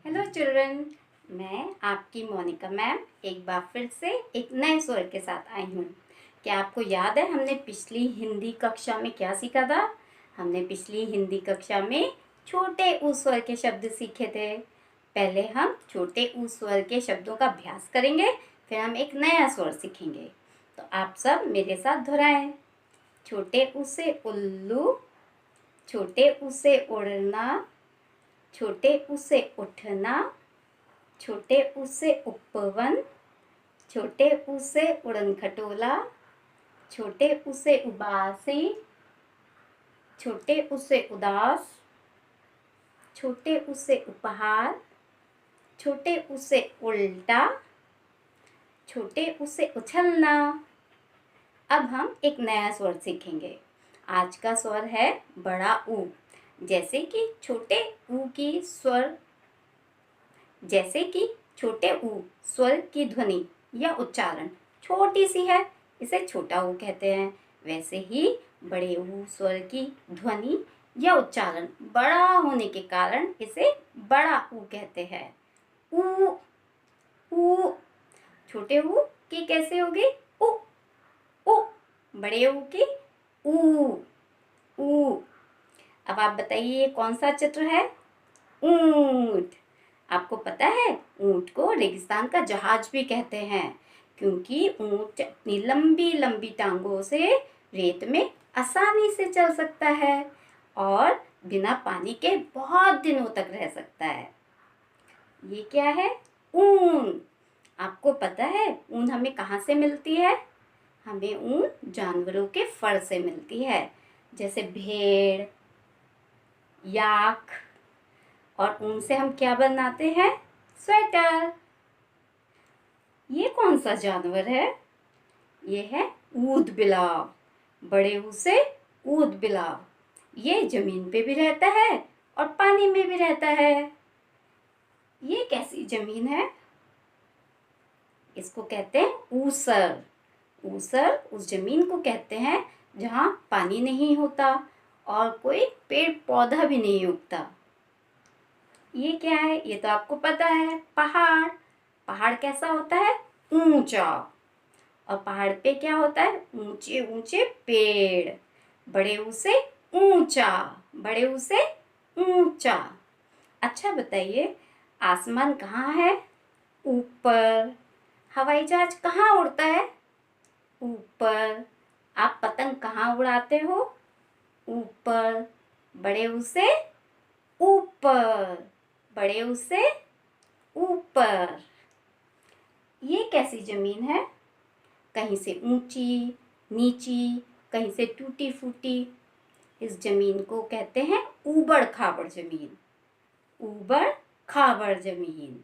Hello children. मैं आपकी Monika ma'am एक बार फिर से एक नए स्वर के साथ आई हूँ। क्या आपको याद है हमने पिछली हिंदी कक्षा में क्या सीखा था? हमने पिछली हिंदी कक्षा में छोटे ऊ स्वर के शब्द सीखे थे। पहले हम छोटे ऊ स्वर के शब्दों का अभ्यास करेंगे, फिर हम एक नया स्वर सीखेंगे। तो आप सब मेरे साथ दोहराएं। छोटे ऊ से उल्लू, छोटे ऊ से उड़ना, छोटे ऊ से उठना, छोटे ऊ से उपवन, छोटे ऊ से उड़न खटोला, छोटे ऊ से उबासी, छोटे ऊ से उदास, छोटे ऊ से उपहार, छोटे ऊ से उल्टा, छोटे ऊ से उछलना। अब हम एक नया स्वर सीखेंगे। आज का स्वर है बड़ा ऊ। जैसे कि छोटे ऊ की स्वर जैसे कि छोटे ऊ स्वर की ध्वनि या उच्चारण छोटी सी है, इसे छोटा ऊ कहते हैं। वैसे ही बड़े ऊ स्वर की ध्वनि या उच्चारण बड़ा होने के कारण इसे बड़ा ऊ कहते हैं। ऊ ऊ। छोटे ऊ की कैसे होगी? ऊ ऊ। बड़े ऊ की ऊ ऊ। अब आप बताइए कौन सा चित्र है? ऊंट। आपको पता है ऊंट को रेगिस्तान का जहाज भी कहते हैं, क्योंकि ऊंट अपनी लंबी लंबी टांगों से रेत में आसानी से चल सकता है और बिना पानी के बहुत दिनों तक रह सकता है। ये क्या है? ऊन। आपको पता है ऊन हमें कहाँ से मिलती है? हमें ऊन जानवरों के फर से मिलती है, जैसे भेड़, याक। और ऊन से हम क्या बनाते हैं? स्वेटर। ये कौन सा जानवर है? ये है ऊदबिलाव। बड़े ऊ से ऊदबिलाव। ये जमीन पे भी रहता है और पानी में भी रहता है। ये कैसी जमीन है? इसको कहते हैं ऊसर। ऊसर उस जमीन को कहते हैं जहाँ पानी नहीं होता और कोई पेड़ पौधा भी नहीं उगता। ये क्या है? ये तो आपको पता है, पहाड़। पहाड़ कैसा होता है? ऊंचा। और पहाड़ पे क्या होता है? ऊंचे ऊंचे पेड़। बड़े ऊ से ऊंचा, बड़े ऊ से ऊंचा। अच्छा बताइए, आसमान कहाँ है? ऊपर। हवाई जहाज कहाँ उड़ता है? ऊपर। आप पतंग कहाँ उड़ाते हो? ऊपर। बड़े ऊ से ऊपर, बड़े ऊ से ऊपर। ये कैसी जमीन है? कहीं से ऊंची, नीची, कहीं से टूटी फूटी। इस जमीन को कहते हैं ऊबड़ खाबड़ जमीन। ऊबड़ खाबड़ जमीन।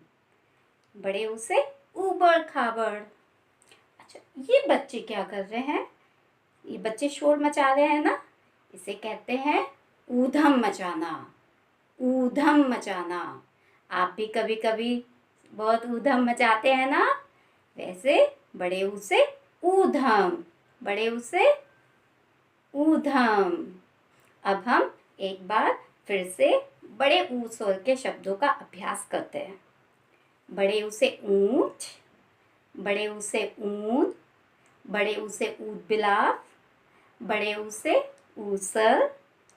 बड़े ऊ से ऊबड़ खाबड़। अच्छा, ये बच्चे क्या कर रहे हैं? ये बच्चे शोर मचा रहे हैं ना, इसे कहते हैं ऊधम मचाना। ऊधम मचाना। आप भी कभी कभी बहुत ऊधम मचाते हैं ना। वैसे बड़े ऊ से ऊधम, बड़े ऊ से ऊधम। अब हम एक बार फिर से बड़े ऊ स्वर के शब्दों का अभ्यास करते हैं। बड़े ऊ से ऊंट, बड़े ऊ से ऊन, बड़े ऊ से ऊदबिलाव, बड़े ऊ से ऊसर,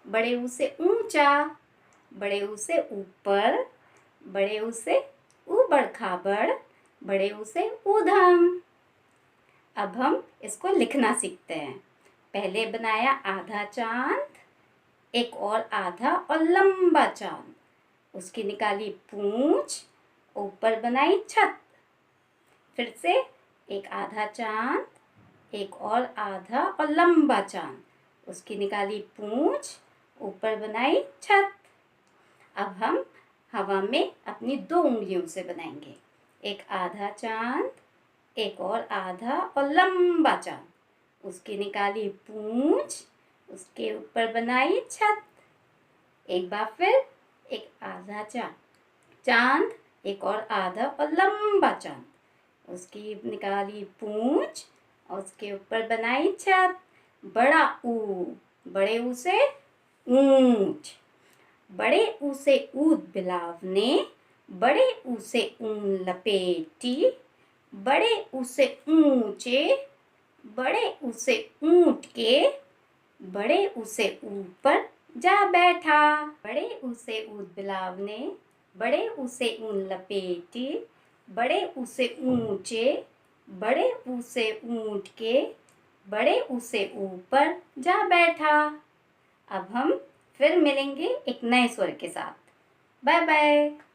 बड़े ऊ से ऊंचा, बड़े ऊ से ऊपर, बड़े ऊ से ऊबड़ खाबड़, बड़े ऊ से ऊधम। अब हम इसको लिखना सीखते हैं। पहले बनाया आधा चांद, एक और आधा और लंबा चांद, उसकी निकाली पूंछ, ऊपर बनाई छत। फिर से एक आधा चांद, एक और आधा और लंबा चांद, उसकी निकाली पूंछ, ऊपर बनाई छत। अब हम हवा में अपनी 2 उंगलियों से बनाएंगे। एक आधा चांद, एक और आधा और लंबा चांद, उसकी निकाली पूंछ, उसके ऊपर बनाई छत। एक बार फिर, एक आधा चांद, एक और आधा और लंबा चांद, उसकी निकाली पूंछ और उसके ऊपर बनाई छत। बड़ा ऊ। बड़े ऊ से ऊंट। बड़े ऊ से ऊदबिलाव ने बड़े उसे ऊन लपेटी, बड़े उसे ऊंचे, बड़े उसे ऊंट के, बड़े उसे ऊपर जा बैठा। बड़े उसे ऊद बिलाव ने, बड़े उसे ऊन लपेटी, बड़े उसे ऊंचे, बड़े उसे ऊंट के, बड़े उसे ऊपर जा बैठा। अब हम फिर मिलेंगे एक नए स्वर के साथ। Bye bye.